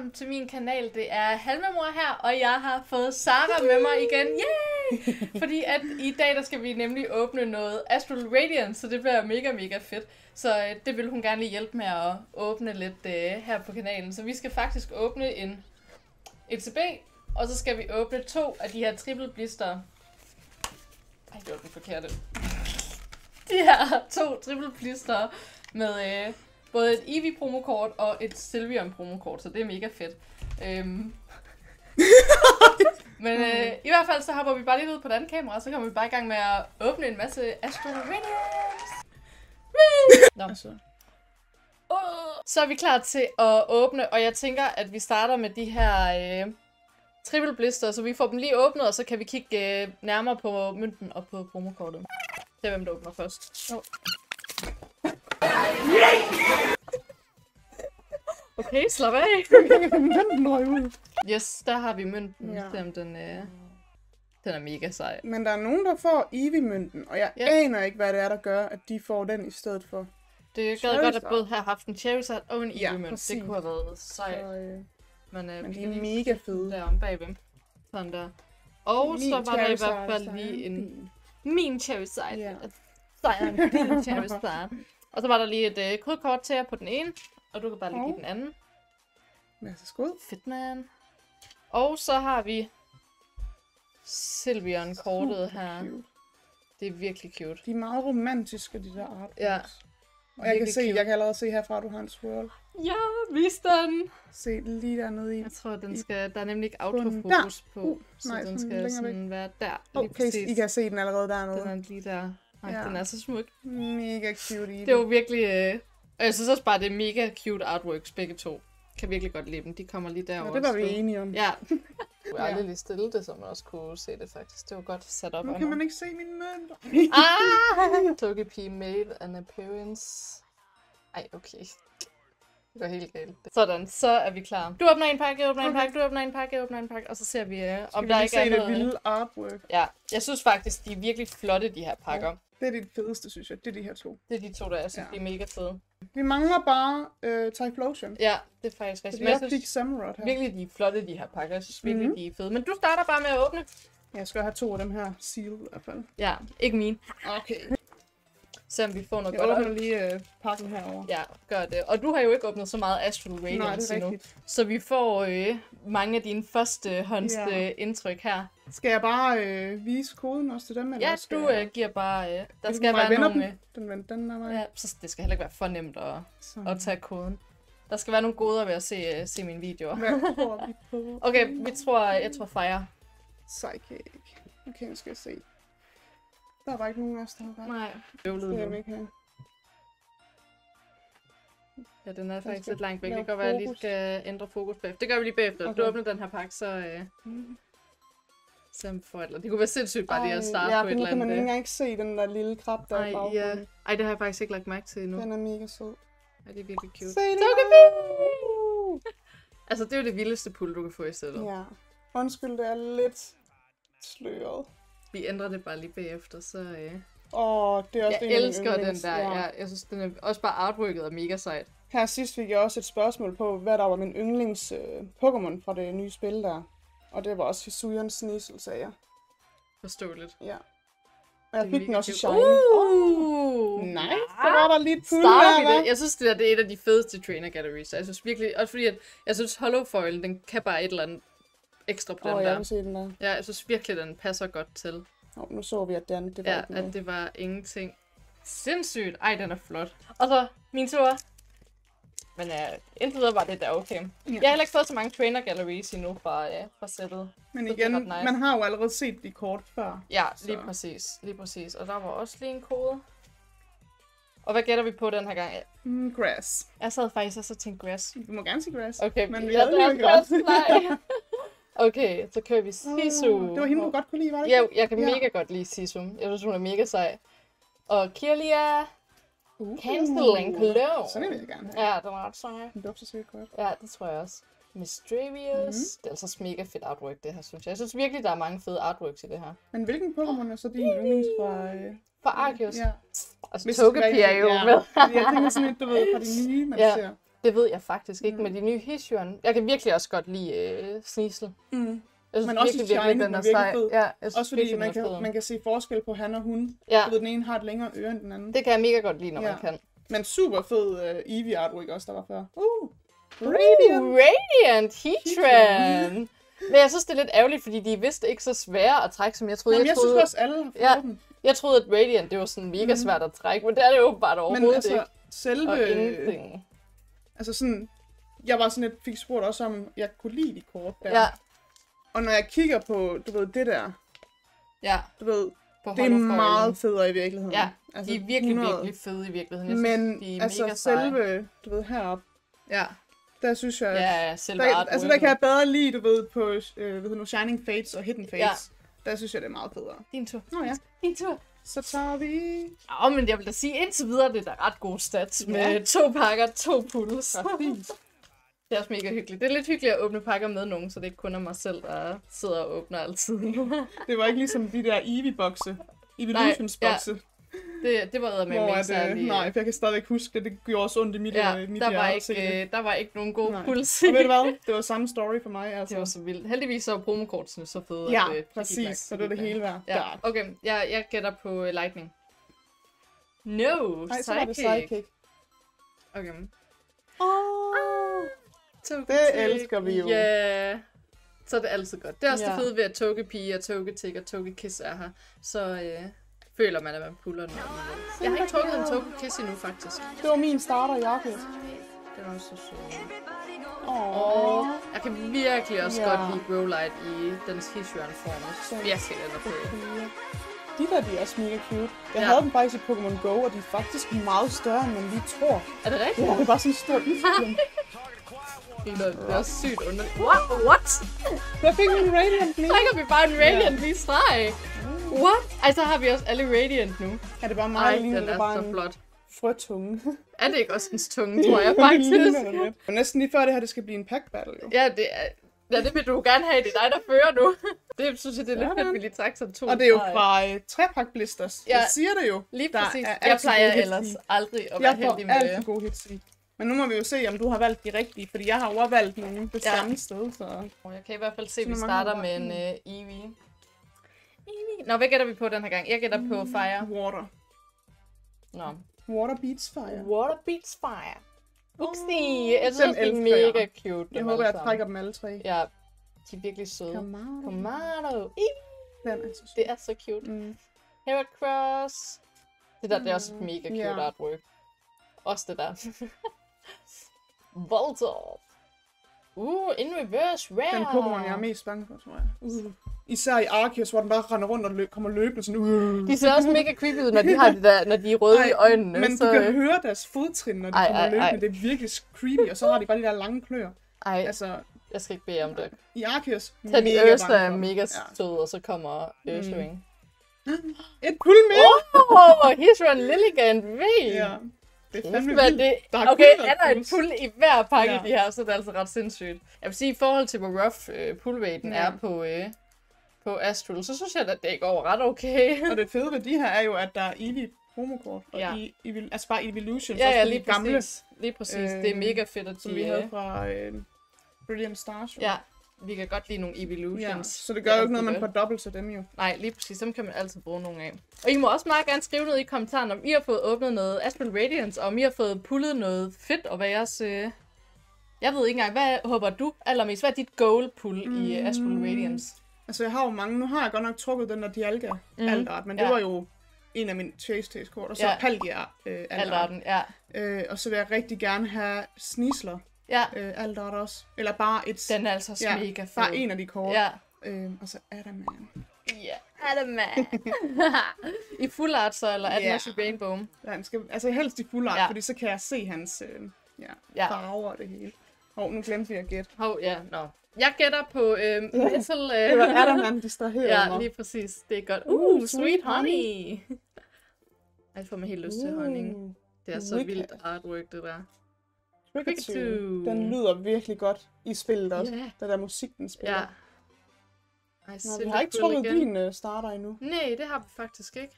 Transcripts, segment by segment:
velkommen til min kanal. Det er Halvemor her, og jeg har fået Sara med mig igen. Yay! Fordi at i dag der skal vi nemlig åbne noget Astral Radiance, så det bliver mega fedt. Så det vil hun gerne lige hjælpe med at åbne lidt her på kanalen. Så vi skal faktisk åbne en ETB, og så skal vi åbne 2 af de her triple blister. Ej, det var den forkerte. De her 2 triple blister med både et Eevee promokort og et Sylveon promokort, så det er mega fedt. Men i hvert fald så hopper vi bare lidt ud på den anden kamera, og så kommer vi bare i gang med at åbne en masse Astral Radiance. Nå. Så er vi klar til at åbne, og jeg tænker, at vi starter med de her triple blister, så vi får dem lige åbnet, og så kan vi kigge nærmere på mønten og på promokortet. Det er hvem der åbner først. Okay, slap af. Mønten røg ud. Yes, der har vi mønten. Ja. Den er mega sej. Men der er nogen, der får Eevee-mønten, og jeg aner ikke, hvad det er, der gør, at de får den i stedet for. Det gad godt, at både have haft en Charizard og en Eevee-mønt. Det kunne have været sejt. Men de er mega fede. Derom bagved. Sådan der. Og min så var der i hvert fald lige en... Min Charizard. Ja. Sejren, din Charizard. Og så var der lige et kodekort til jer på den ene. Og du kan bare lige give den anden. Masse skud. Fedt, man. Og så har vi Sylveon-kortet her. Cute. Det er virkelig cute. De er meget romantiske, de der artworks. Ja. Og jeg kan allerede se herfra, at du har en swirl. Ja, vis den! Se lige dernede i. Jeg tror, den skal, der er nemlig ikke autofokus på, så nej, den skal sådan være der. Lige præcis. I kan se den allerede dernede. Den er lige der. Ej, den er så smuk. Mega cute i. Det er jo virkelig... Og jeg synes også bare, det er mega cute artworks, begge to. Kan virkelig godt lide dem. De kommer lige derover. Ja, det var vi enige om. Ja. Jeg kunne aldrig lige stille det, så man også kunne se det faktisk. Det var godt sat op. Nu kan man ikke se mine mønter. Togepi made an appearance. Ej, okay. Det var helt galt. Sådan, så er vi klar. Du åbner en pakke, jeg åbner en pakke, du åbner en pakke, jeg åbner en pakke, og så ser vi, om der ikke er noget... det vilde artwork. Ja, jeg synes faktisk, de er virkelig flotte, de her pakker. Ja. Det er det fedeste, synes jeg. Det er de her 2. Det er de 2, der jeg synes, de er mega fede. Vi mangler bare Typhlosion. Ja, det er faktisk rigtigt. Jeg fik Samurott her. Virkelig, de er flotte, de her pakker. Jeg synes virkelig, de er fede. Men du starter bare med at åbne. Jeg skal have 2 af dem her sealed i hvert fald. Ja, ikke mine. Okay. Så om vi får noget godt. Jeg åbner lige pakken herover. Ja, gør det. Og du har jo ikke åbnet så meget Astral Radiance endnu. Så vi får mange af dine første hånds indtryk her. Skal jeg bare vise koden også til dem? Eller du giver bare... der skal være nogle... Den er mig. Ja, så det skal heller ikke være for nemt at tage koden. Der skal være nogle goder ved at se mine videoer. Hvad tror vi på? Okay, jeg tror Fire. Psychic. Okay, nu skal jeg se. Der var ikke nogen af os, der har ret. Nej. Ja, den er faktisk lidt langt væk. Det kan godt være, at jeg lige skal ændre fokus bagefter. Det gør vi lige bagefter. Okay. Du åbner den her pakke, så for et. Det kunne være sindssygt bare lige at starte på et eller andet. Ja, kan man ikke engang se den der lille krab der i baggrunden. Ej, det har jeg faktisk ikke lagt mærke til endnu. Den er mega sød. Ja, det er virkelig cute. Se det! Altså, det er jo det vildeste pull, du kan få i stedet. Ja. Undskyld, det er lidt sløret. Vi ændrer det bare lige bagefter, så... det er også jeg elsker den der. Ja. Jeg synes, den er også bare artworket er mega sejt. Her sidst fik jeg også et spørgsmål på, hvad der var min yndlings Pokémon fra det nye spil der. Og det var også Hisuian Sneasel, sagde jeg. Forståeligt. Ja. Og jeg fik den også i Shiny. Nice. Så var der lige et pull her, jeg synes, det er et af de fedeste trainer galleries. Jeg synes virkelig, også fordi at jeg synes Hollow Foil, den kan bare et eller andet ekstra på den der. Jeg vil se den der. Ja, jeg synes virkelig, den passer godt til. Nu så vi, at det var ikke noget. At det var ingenting. Sindssygt. Ej, den er flot. Og så min tur. Men indtil videre var det der okay. Ja. Jeg har heller ikke fået så mange trainer galleries endnu fra sættet. Men igen, nice. Man har jo allerede set de kort før. Ja, lige præcis. Og der var også lige en kode. Og hvad gætter vi på den her gang? Grass. Jeg sad faktisk også og tænkte grass. Du må gerne sige grass. Okay, men vi havde jo ikke grass. Nej. Okay, så kører vi Sisu. Det var hende, du godt kunne lide, var det? Ja, jeg kan mega godt lide Sisu. Jeg synes, hun er mega sej. Og Kirlia... Canceling Cologne. Sådan vil jeg gerne have. Ja, den er ret sej. Den dufter sikkert godt. Ja, det tror jeg også. Mischievous. Det er altså mega fedt artwork, det her, synes jeg. Jeg synes virkelig, der er mange fede artworks i det her. Men hvilken Pokémon er så din yndlings fra... Fra Arceus? Ja. Altså, Togepi er jo med. Jeg tænker sådan lidt, du ved, fra de nye, man ser. Det ved jeg faktisk ikke med de nye Hisuian. Jeg kan virkelig også godt lide Sneasel. Men også i Shiny, den er virkelig fed. Ja, også fordi man kan se forskel på han og hun. Ja. Den ene har et længere øre end den anden. Det kan jeg mega godt lide, når man kan. Men super fed Eevee artwork også, der var før. Radiant Heatran! Men jeg synes, det er lidt ærgerligt, fordi de er vist ikke så svære at trække, som jeg troede. Jeg synes også, alle har fået dem. Jeg troede, at Radiant det var sådan mega svært at trække, men det er det jo bare overhovedet altså, ikke. Selve... Og ingenting. Altså sådan... Jeg var sådan lidt, fik spurgt også om, jeg kunne lide de kort der. Ja. Og når jeg kigger på, du ved, det der... Ja. Du ved, det er meget federe i virkeligheden. Ja, altså, de er virkelig, virkelig fede i virkeligheden. Jeg men synes, de er altså mega seje. selve, du ved, heroppe, ja. der synes jeg... Ja, selve altså der kan jeg bedre lide, du ved, på Shining Fates og Hidden Fates. Ja. Der synes jeg, det er meget federe. Din tur. Nå ja. Din tur. Så tager vi... Men jeg vil da sige, indtil videre, det er da ret gode stats med 2 pakker, 2 pulls. Det er også mega hyggeligt. Det er lidt hyggeligt at åbne pakker med nogen, så det ikke kun er mig selv, der sidder og åbner altid. Det var ikke ligesom de der Eevee-bokse. Evolutions-bokse. Det var eddermame ikke særlig... Nej, for jeg kan stadigvæk huske det. Det gjorde også ondt i mit der var ikke nogen gode puls. Og ved du hvad? Det var samme story for mig. Altså. Det var så vildt. Heldigvis så var promokortene så fede. Ja, præcis. Så det er det hele værd. Ja. Okay, jeg gætter på Lightning. No, nej, så var det Psychic. Okay. Det elsker vi jo. Ja, så er det altid godt. Det er også det fede ved, at Togepi og Togetic og Togekiss er her. Så føler man, at man puller noget. Jeg har ikke trukket en Togekiss endnu, faktisk. Det var min starter, Jakob. Den er også så sød. Jeg kan virkelig også godt lide Growlite i dens Hisuian-form. Virkelig den er fed. De der, de er også mega cute. Jeg havde dem faktisk i Pokémon Go, og de er faktisk meget større, end man lige tror. Er det rigtigt? Ja, det er bare sådan en stor isklump. Det er også sygt underligt. What? Jeg fik en Radiant lige. Trækker vi bare en Radiant lige streg? What? Ej, så har vi også alle Radiant nu. Ja, det er bare meget lignende. Den er bare så flot. Frøtunge. Er det ikke også dens tunge, tror jeg faktisk? Og næsten lige før det her, det skal blive en pack battle, jo. Ja, det vil du gerne have. Det er dig, der fører nu. Det synes jeg, det er lidt fedt, vi lige trækker sådan 2. Og det er jo fra trepack blisters. Jeg siger det jo. Lige præcis. Jeg plejer ellers aldrig at være heldig med. Jeg får alt for gode hits i. Men nu må vi jo se, om du har valgt de rigtige, fordi jeg har jo valgt nogle det samme sted, så... Jeg kan i hvert fald se, at vi starter med en Eevee. Nå, hvad gætter vi på den her gang? Jeg gætter på Fire. Water. Nå. Water beats fire. Water beats fire. Upsi! Jeg synes, det er mega cute. Jeg håber, jeg trækker dem alle 3. Ja, de er virkelig søde. Kamado. Det er så cute. Heracross. Det der, det er også et mega cute artwork. Også det der. Voltorb. In reverse rare. Den Pokémon, jeg er mest bange for, tror jeg. Især i Arceus, hvor den bare render rundt og kommer løbende sådan. De ser også mega creepy ud, når de har det der, når de er røde i øjnene. Men så... du kan høre deres fodtrin, når de kommer løbende. Det er virkelig creepy, og så har de bare de der lange kløer. Altså, jeg skal ikke bede om det. I Arceus, mega Ursula er mega sød, og så kommer Urswing. Et pull mere! Hisuian Lilligant, Ja. Det er fandme vildt. Okay, er der en pull i hver pakke i de her, så er det altså ret sindssygt. Jeg vil sige, i forhold til, hvor rough pullweighten er på Astral, så synes jeg, at det går ret okay. Og det fede ved de her er jo, at der er Eevee promokort, og altså bare Evolutions, ja, lige de gamle. Lige præcis, det er mega fedt, at de... Som vi havde fra Brilliant Stars. Ja, vi kan godt lide nogle Evolutions. Ja, så det gør jo ikke noget, man får dobbelt til dem jo. Nej, lige præcis, dem kan man altid bruge nogle af. Og I må også meget gerne skrive noget i kommentaren, om I har fået åbnet noget Astral Radiance, og om I har fået pullet noget fedt, og hvad jeres... Jeg ved ikke engang, hvad håber du allermest? Hvad er dit goal pull i Astral Radiance? Altså, jeg har jo mange. Nu har jeg godt nok trukket den der Dialga Aldart, men det var jo en af mine chase kort, og så Palkia Aldarten, og så vil jeg rigtig gerne have Sneasler. Ja. Aldart også. Eller bare et... Den er altså mega fed. Bare en af de kort. Ja. Og så Adaman. Ja, Adaman. I full art så, eller Adaman Rainbow? Ja, han skal, altså helst i full art, fordi så kan jeg se hans farver og det hele. Nu glemte vi at gætte. Jeg gætter på Metal... Det var Adaman, distraherede mig. Lige præcis. Det er godt. Sweet honey. Jeg får mig helt lyst til honning. Det er så vildt artwork, det der. Den lyder virkelig godt i spillet også. Den der musik, den spiller. Vi har ikke trukket din starter endnu. Nej, det har vi faktisk ikke.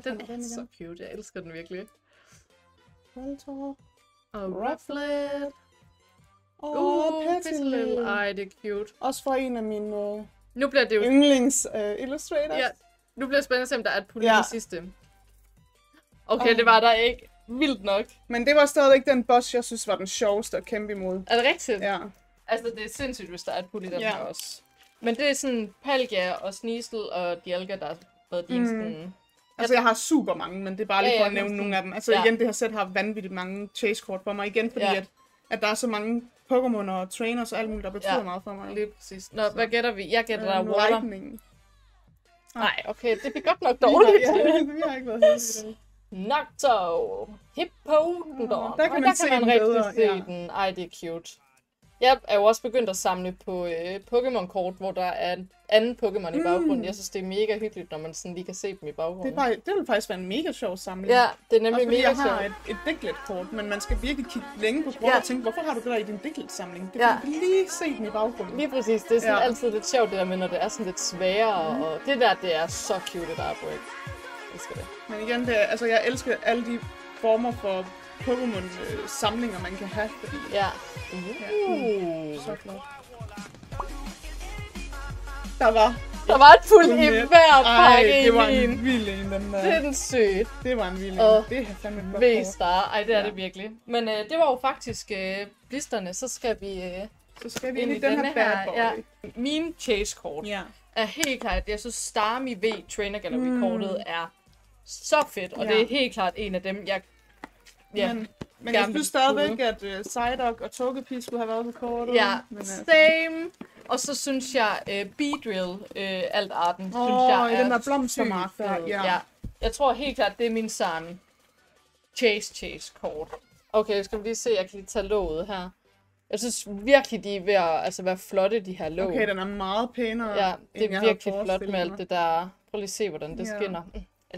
Den er så cute. Jeg elsker den virkelig. Og Rufflet. Petalil. Ej, det er cute. Også for en af mine nu bliver det jo... yndlings illustrators. Ja, nu bliver det spændende at se, om der er et pulli i sidste. Okay, det var der ikke. Vildt nok. Men det var stadigvæk den boss, jeg synes var den sjoveste at kæmpe imod. Er det rigtigt? Ja. Altså, det er sindssygt, hvis der er et pulli den her også. Men det er sådan Palkia og Sneasel og Dialga, der har været din sådan... Altså, jeg har super mange, men det er bare lige for at nævne nogle af dem. Altså igen, det her sæt har vanvittigt mange chase-kort for mig. Igen, fordi at der er så mange Pokémon og trainers og alt muligt, der betyder meget for mig. Lige præcis. Nå, hvad gætter vi? Jeg gætter der Water. Lightning. Nej, okay, det bliver godt nok dårligt. Vi har ikke været heldige. Noctowl. Hippowdon. Der kan man se den bedre. Den. Ej, det er cute. Jeg er jo også begyndt at samle på Pokémon-kort, hvor der er en anden Pokémon i baggrunden. Jeg synes, det er mega hyggeligt, når man sådan lige kan se dem i baggrunden. Det vil faktisk være en mega sjov samling. Ja, det er nemlig mega sjov. Jeg har et Diglett-kort, men man skal virkelig kigge længe på kortet og tænke, hvorfor har du det der i din Diglett-samling? Det kan du lige se dem i baggrunden. Lige præcis. Det er sådan altid lidt sjovt, det der med, når det er sådan lidt sværere. Og det der, det er så cute, et artwork. Jeg elsker det. Men igen, jeg elsker alle de former for Pokémon-samlinger, man kan have, fordi... Så flot. Der var et pulli i hver pakke. Det var en vild en, den der. Sindssygt. Det var en vild en. Det er fandme et godt V-star. Ej, det er det virkelig. Men det var jo faktisk blisterne. Så skal vi ind i den her bad boy. Ja. Mine chase-kort er helt klart, jeg synes Starmie V Trainer Gallery-kortet er så fedt. Og det er helt klart en af dem, jeg... Men jeg synes stadigvæk, at Psyduck og Togepi skulle have været på kortet. Ja, same. Og så synes jeg, Beedrill, alt arten, synes jeg er den der blomstermark der. Ja. Jeg tror helt klart, det er min sådan chase-kort. Okay, skal vi lige se, jeg kan lige tage låget her. Jeg synes virkelig, de er ved at være flotte, de her låg. Okay, den er meget pænere. Ja, det er virkelig flot med alt det der. Prøv lige at se, hvordan det skinner.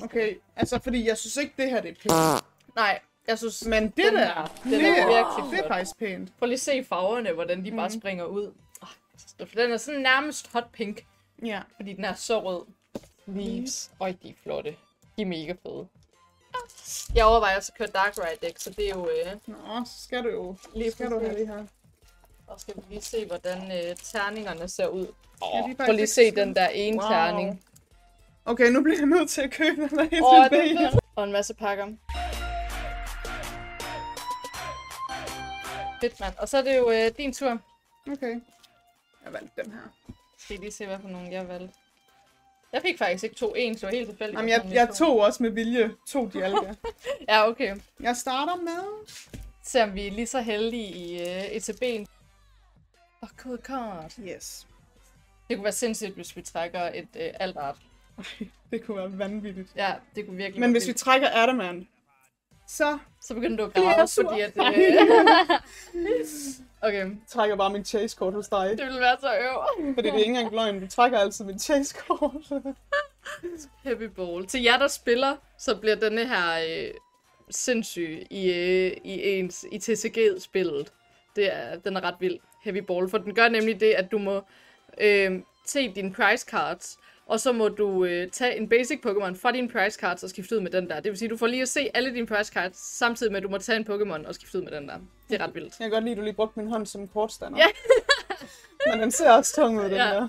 Okay, altså fordi jeg synes ikke, det her det er pænt. Nej. Jeg synes, men det den er virkelig flot. Det er faktisk pænt. Prøv lige at se farverne, hvordan de bare springer ud. Den er sådan nærmest hot pink. Ja. Fordi den er så rød. Leaves. Øj, de er flotte. De er mega fede. Jeg overvejer også at køre Darkrai deck, så det er jo... Nå, så skal du jo. Lige skal du have det her. Og skal vi lige se, hvordan terningerne ser ud. Prøv lige at se den der ene terning. Okay, nu bliver jeg nødt til at købe den der helt og en masse pakker. Fedt, mand. Og så er det jo din tur. Okay. Jeg valgte den her. Skal I lige se, hvad for nogen jeg valgte. Jeg fik faktisk ikke 2 ens, så var helt tilfældigt. Jamen, jeg tog også med vilje 2 Dialga. Ja, okay. Jeg starter med... Se om vi er lige så heldige i ETB'en. Kode kort. Yes. Det kunne være sindssygt, hvis vi trækker et alt-art. Det kunne være vanvittigt. Ja, det kunne virkelig. Men hvis vi trækker Adamant, så begynder du at græde, fordi at... Okay. Jeg trækker bare min chase-kort hos dig. Det ville være så øv. Fordi det er ikke engang løgn. Du trækker altid min chase-kort. Heavy Ball. Til jer, der spiller, så bliver denne her sindssyg i TCG-spillet. Den er ret vild. Heavy Ball. For den gør nemlig det, at du må se dine prize cards, og så må du tage en basic Pokémon fra dine prize cards og skifte ud med den der. Det vil sige, du får lige at se alle dine prize cards, samtidig med, at du må tage en Pokémon og skifte ud med den der. Det er ret vildt. Jeg kan godt lide, at du lige brugte min hånd som kortstander. Ja. Men den ser også tung ud, den der.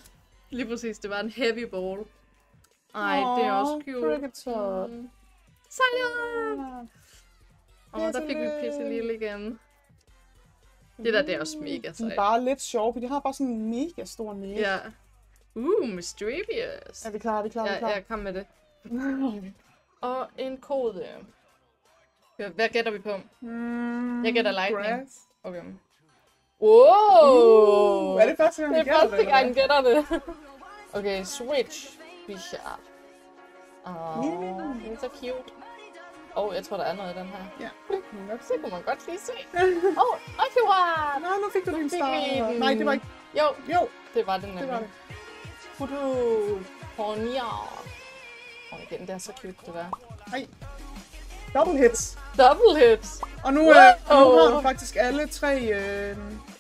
Lige præcis. Det var en heavy ball. Ej, det er også cute. Kricketot. Sejren! Der fik vi Petalil igen. Det der, det er også mega sejt. De er bare lidt sjove, for de har bare sådan en mega stor næse. Ja. Mischievous. Er vi klar? Ja, kom med det. Og en kode. Hvad gætter vi på? Jeg gætter lightning. Grass. Okay. Wow! Er det første gang, det er første gang, jeg gætter det. Okay, switch. Bisharp. Det er så cute. Jeg tror, der er noget i den her. Ja. Det kunne man godt lige se. Akkurat! Nå, nu fik du din star. Nej, det var ikke... Jo. Det var det nemlig. Det var det. Hornier. Igen, det er så cute, det der. Ej. Double hits. Og nu har du faktisk alle 3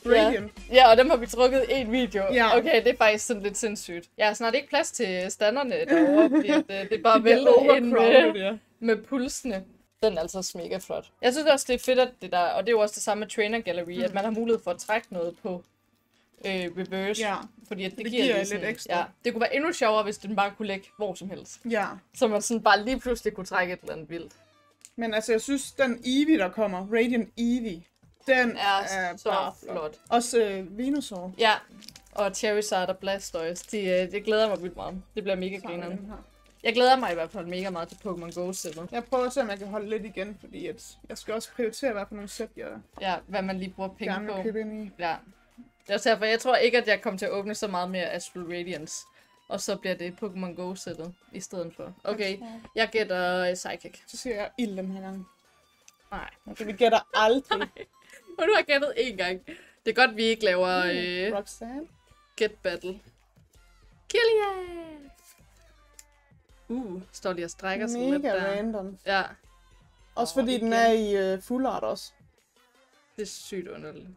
Radiant. Ja, og dem har vi trukket i en video. Ja. Okay, det er faktisk sådan lidt sindssygt. Jeg har snart ikke plads til standerne derovre, fordi det er bare væltet ind med pulsene. Den er altså mega flot. Jeg synes også, det er fedt, at det der, og det er jo også det samme med Trainer Gallery, at man har mulighed for at trække noget på reverse. Ja, fordi at det giver lidt sådan, ekstra. Ja, det kunne være endnu sjovere, hvis den bare kunne lægge hvor som helst. Ja. Så man sådan bare lige pludselig kunne trække et eller andet vildt. Men altså, jeg synes, den Eevee, der kommer, Radiant Eevee, den er så bare flot. Også Venusaur. Ja, og Charizard og Blastoise, det glæder mig vildt meget. Det bliver mega grineren. Jeg glæder mig i hvert fald mega meget til Pokémon Go-sættet. Jeg prøver at se, om jeg kan holde lidt igen, fordi jeg skal også prioritere, hvad for nogle sæt, jeg hvad man lige bruger penge gerne vil købe ind i. Ja. Det er også derfor, jeg tror ikke, at jeg kommer til at åbne så meget mere Astral Radiance. Og så bliver det Pokémon Go-sættet i stedet for. Okay, jeg gætter Psychic. Så siger jeg ild den her gang. Nej. Okay, vi gætter aldrig. Og du har gættet én gang. Det er godt, vi ikke laver Roxanne. Get Battle. Killian! Står lige og strækker sig lidt der. Mega random. Ja. Også fordi den er i full art også. Det er sygt underligt.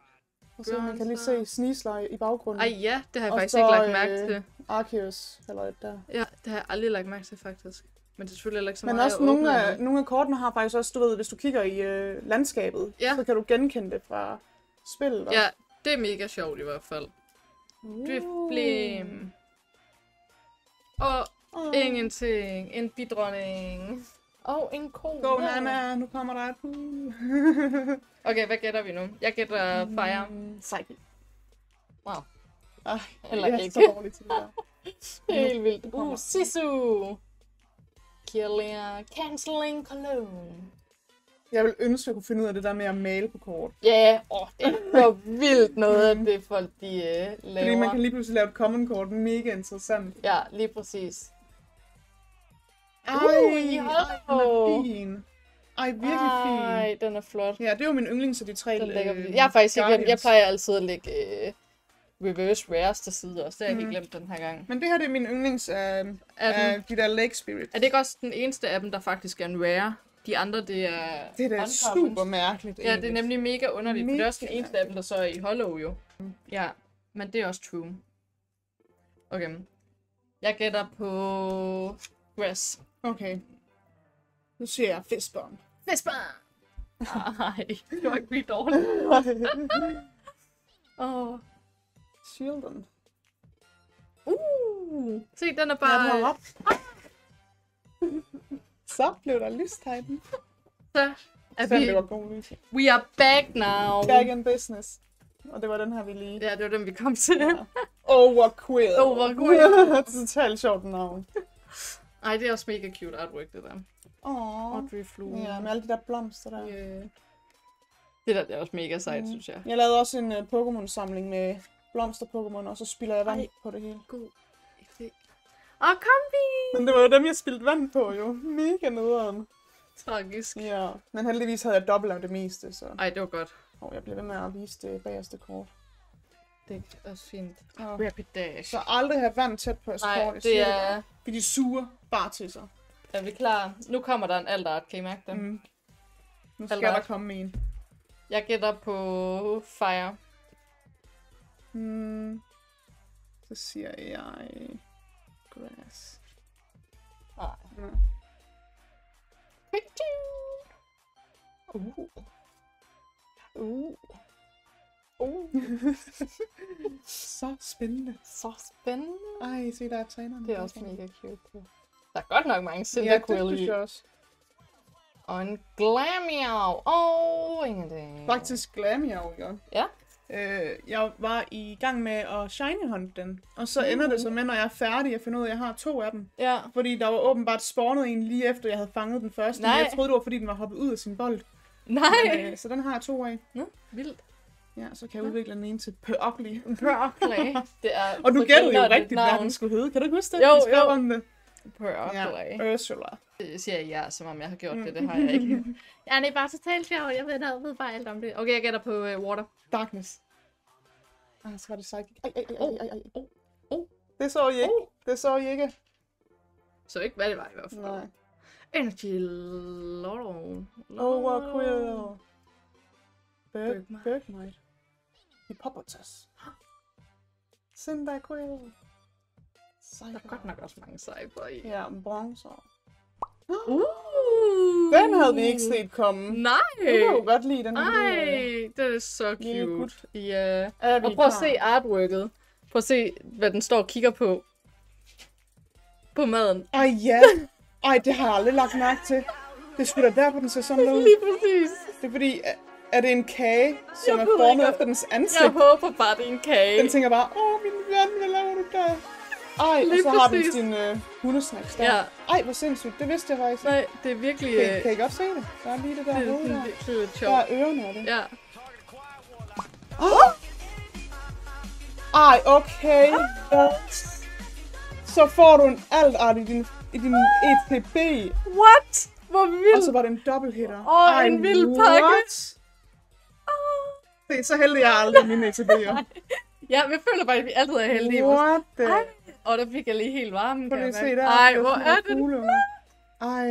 Og så man kan lige se Sneasler i baggrunden. Ej ja, det har jeg faktisk ikke lagt mærke til. Arceus, eller et der. Ja, det har jeg aldrig lagt mærke til faktisk. Men det er selvfølgelig ikke så men meget også nogle af kortene har faktisk også, du ved, hvis du kigger i landskabet, så kan du genkende det fra spillet. Ja, det er mega sjovt i hvert fald. Drifblim. Og ingenting. En bidronning. Og en ko. Go Nana, nu kommer der et pool. Okay, hvad gætter vi nu? Jeg gætter Fire. Psychic. Wow. Eller ikke. Så dårligt til det der. Det er helt vildt. Sisu. Killian. Canceling Cologne. Jeg vil ønske, at jeg kunne finde ud af det der med at male på kort. Ja, det er vildt noget af det folk, de laver. Fordi man kan lige pludselig lave et common kort, mega interessant. Ja, lige præcis. Den er fin. Ej, virkelig fin. Ej, den er flot. Ja, det er jo min yndlings af de tre. Jeg er faktisk ikke, jeg plejer altid at lægge reverse rares til side også. Det har jeg ikke glemt den her gang. Men det her det er min yndlings af de der Lake Spirit. Er det ikke også den eneste af dem, der faktisk er en rare? De andre, det er... Det er da super mærkeligt. Ja, det er nemlig mega underligt. For det er også den eneste af dem, der så er i Hollow jo. Ja, men det er også true. Okay. Jeg gætter på... Grass. Okay. Nu siger jeg Fistbomb. Fistbomb! Ej, det var ikke vildt dårligt. Shieldon. Se, den er bare... Ja, så blev der lystegn. Så er we are back now. Back in business. Og det var den her, vi lige... Ja, det var den, vi kom til. Ja. Overquill. Totalt sjovt navn. Ej, det er også mega cute artwork, det der. Audrey Flue. Ja, med alle de der blomster der. Yeah. Det der, det er også mega sejt, synes jeg. Jeg lavede også en Pokémon-samling med blomster-Pokémon, og så spiller jeg vand på det hele. God idé. Kombi! Men det var jo dem, jeg spildte vand på, jo. Mega nederen. Tragisk. Ja, men heldigvis havde jeg dobbelt af det meste, så... Ej, det var godt. Jeg blev ved med at vise det bagerste kort. Det er også fint. Rapidash. Så aldrig have vand tæt på et kort. Nej, det er... For de suger bare til sig. Er vi klar? Nu kommer der en Aldart, kan I mærke det? Nu skal der komme en. Jeg gætter på Fire. Så siger jeg... Grass. Nej. Så spændende. Så spændende. Ej, se der er træneren. Det er også mega cute. Der er godt nok mange Cyndaquil i. Ja, det synes jeg også. Og en Glameow. Ingenting. Faktisk Glameow, ikke? Ja. Jeg var i gang med at shiny hunt den. Og så ender det så med, når jeg er færdig, at finde ud af, at jeg har 2 af dem. Ja. Fordi der var åbenbart spawnet en lige efter, jeg havde fanget den første. Nej. Men jeg troede, det var, fordi den var hoppet ud af sin bold. Nej. Men, så den har jeg 2 af. Vildt. Ja, så kan jeg udvikle den ene til Purpley. Purpley. Det er og du gættede jo rigtigt, hvad den skulle hedde. Kan du ikke huske det? Jo. Om det. Purpley. Ja, Ursula. Det siger jeg ja, som om jeg har gjort det. Det har jeg ikke. Ja, det er bare totalt sjovt. Jeg ved bare alt om det. Okay, jeg gætter på Water. Darkness. Så var det Psychic. Det så I ikke. Det så I ikke. Så ikke, hvad det var i hvert fald. Nej. Energy Lotto. Overquill. Bergmite. Hippopotas. Cyndaquil. Der er godt nok også mange cyber i. Ja, bronzer. Den havde vi ikke set komme. Nej! Du kan jo godt lide den. Ej, det er så cute. Ja. Og prøv at se artworket. Prøv at se, hvad den står og kigger på. På maden. Ej, ja. Ej, det har jeg aldrig lagt mærke til. Det er sgu da derfor, den ser sådan ud. Lige præcis. Det er fordi, er det en kage, som er formet efter dens ansigt? Jeg håber bare, det er en kage. Den tænker bare, min ven, hvad laver du der? Ej, lige og så præcis. har den sin hundesnacks der. Ja. Ej, hvor sindssygt. Det vidste jeg faktisk. Nej, det er virkelig... Kan I godt se det? Der er lige det der hoved der. Det er virkelig lidt Der sjovt. er ørerne af det. Ja. Ej, okay. Så får du en alt-art i din ETB. What? Hvor vildt. Og så var det en dobbelthitter. Ej, en vild pakke. What? Det er så heldig, jeg har aldrig mine ETB'er. Ja, jeg føler bare, at vi altid er heldige. What the? Ej, og der fik jeg lige helt varmen. Prøv lige at se der. Ej, hvor er det? Ej.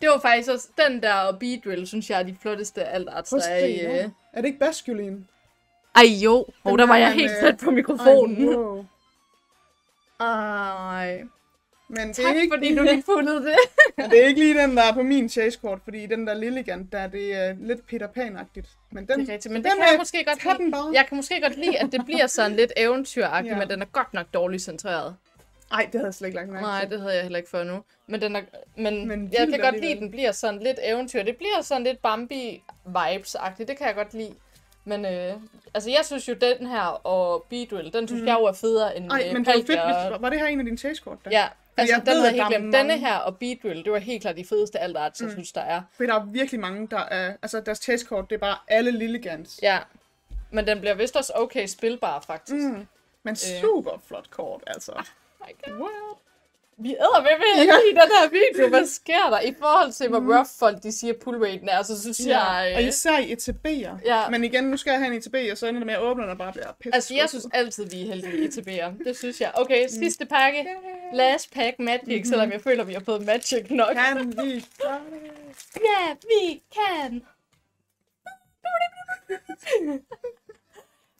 Det var faktisk også den der og Beedrill, synes jeg er de flotteste alt-arts, der er i... Er det ikke Basculin? Ej jo, der var jeg helt tæt på mikrofonen. Ej, wow. Ej. Men det Tak, er ikke, fordi du lige puttede det. men det er ikke lige den, der er på min chase-kort, fordi den der Lilligant, der det er lidt Peter Pan-agtigt. Men den, Det er rigtigt, men det kan jeg måske godt lide. den bare. Jeg kan måske godt lide, at det bliver sådan lidt eventyragtigt, Ja. men den er godt nok dårligt centreret. Ej, det havde jeg slet ikke lagt mærke til. Nej, det havde jeg heller ikke før nu. Men, den er, men Men jeg vildt kan godt lide, alligevel. at den bliver sådan lidt eventyr. Det bliver sådan lidt Bambi-vibes-agtigt. Det kan jeg godt lide. Men altså, jeg synes jo, den her og Beedrill, den synes jeg jo er federe end Ej, men det var Palkia. fedt. Var det her en af dine chase-kort? Der? Ja, altså jeg den ved, havde at jeg der helt er glemt. mange- Denne her og Beedrill, det var helt klart de fedeste alt-arts, jeg synes, der er. Fordi der er virkelig mange, der er... Altså, deres chase-kort, det er bare alle Lilligants. Ja, men den bliver vist også okay spilbar, faktisk. Men super flot kort, altså. My God. What? Vi æder med i den her video. Hvad sker der i forhold til, hvor rough folk de siger pull raten er? Så synes jeg... Og især i ETB'er. Ja. Men igen, nu skal jeg have en ETB, og så ender det med at åbne, og bare bliver pisse. Altså, jeg synes altid, vi er heldige i ETB'er. Det synes jeg. Okay, sidste pakke. Last pack Magic, selvom jeg føler, vi har fået Magic nok. Kan vi? Ja, vi kan.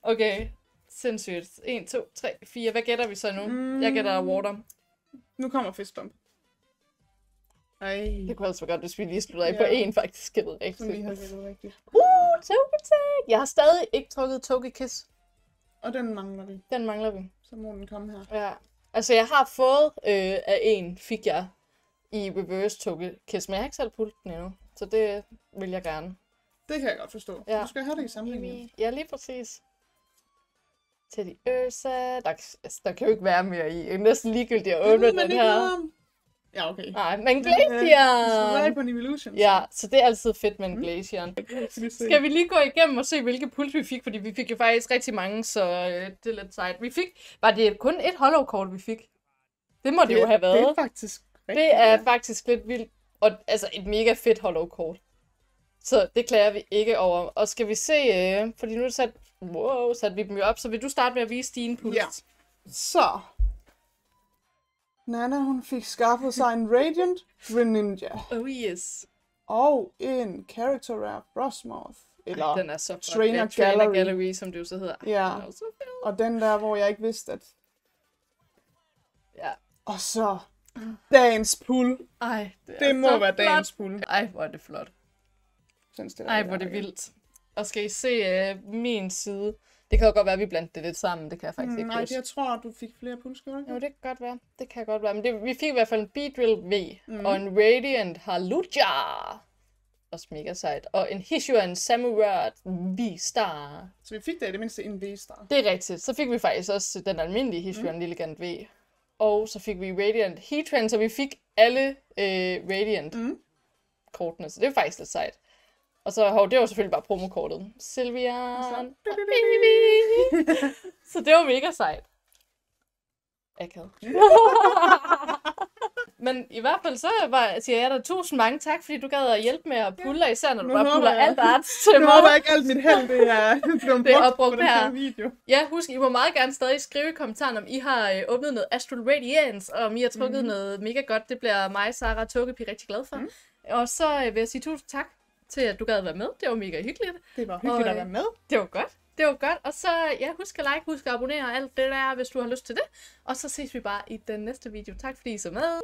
Okay, sindssygt. 1, 2, 3, 4. Hvad gætter vi så nu? Jeg gætter Water. Nu kommer fistbump. Ej. Det kunne altså være godt, hvis vi lige slutter af på en faktisk gættede Som vi rigtigt. har gættet rigtigt. Togekiss! Jeg har stadig ikke trukket Togekiss. Og den mangler vi. Den mangler vi. Så må den komme her. Ja. Altså, jeg har fået af en, fik jeg i reverse Togekiss, men jeg har ikke selv pullet den endnu. Så det vil jeg gerne. Det kan jeg godt forstå. Ja. Du skal have det i sammenhæng. Ja, lige præcis. Teddy Ursa. Der kan jo ikke være mere i. Det er næsten ligegyldigt at åbne den her. Ja, okay. Nej, men Så Glacier! på en Evolution. Ja, så det er altid fedt med en Glacier. Skal vi lige gå igennem og se, hvilke puls vi fik? Fordi vi fik jo faktisk rigtig mange, så det er lidt sejt. Vi fik, var det kun et hollow-kort, vi fik? Det må det jo have været. Det er faktisk rigtigt. Det er faktisk lidt vildt. Og altså et mega fedt hollow-kort. Så det klager vi ikke over. Og skal vi se, fordi nu satte vi dem jo op, så vil du starte med at vise din puls? Ja. Så. Nana, hun fik skaffet sig en Radiant Greninja. Oh yes. Og en Character Rare Frostmoth. Eller Den er så flot. Trainer Trainer Gallery. Gallery, som det jo så hedder. Ja. Den er så fed. Og den der, hvor jeg ikke vidste, at... Ja. Og så dagens pull. Ej, Det må så være flot. dagens pull. Ej, hvor er det flot. Sådan stiller Ej, jeg hvor er det her. vildt. Og skal I se min side? Det kan jo godt være, at vi blandte det lidt sammen. Det kan jeg faktisk ikke Nej, huske. jeg tror, du fik flere puls, gjorde du ikke? Jo, det kan godt være. Det kan godt være. Men vi fik i hvert fald en Beedrill V. Og en Radiant Haluja. Også mega sejt. Og en Hisuian Samurai V-Star. Så vi fik da i det mindste en V-star. Det er rigtigt. Så fik vi faktisk også den almindelige Hisuian Lilligant V. Og så fik vi Radiant Heatran, så vi fik alle Radiant-kortene. Så det er faktisk lidt sejt. Og så, det var selvfølgelig bare promokortet. Sylveon. Så det var mega sejt. Akavet. Men i hvert fald så siger jeg dig 1000 mange tak, fordi du gad at hjælpe med at pulle, især når du bare puller alt arts til Nu mig. håber jeg ikke alt mit held, det er blevet Det er brugt opbrugt på den her. her video. Ja, husk, I må meget gerne stadig skrive i kommentaren, om I har åbnet noget Astral Radiance, og om I har trukket noget mega godt. Det bliver mig, Sara og Togepi rigtig glad for. Og så vil jeg sige 1000 tak til, at du gad at være med. Det var mega hyggeligt. Det var hyggeligt at være med. Det var godt. Det var godt. Og så, ja, husk at like, husk at abonnere og alt det der, hvis du har lyst til det. Og så ses vi bare i den næste video. Tak fordi I så med.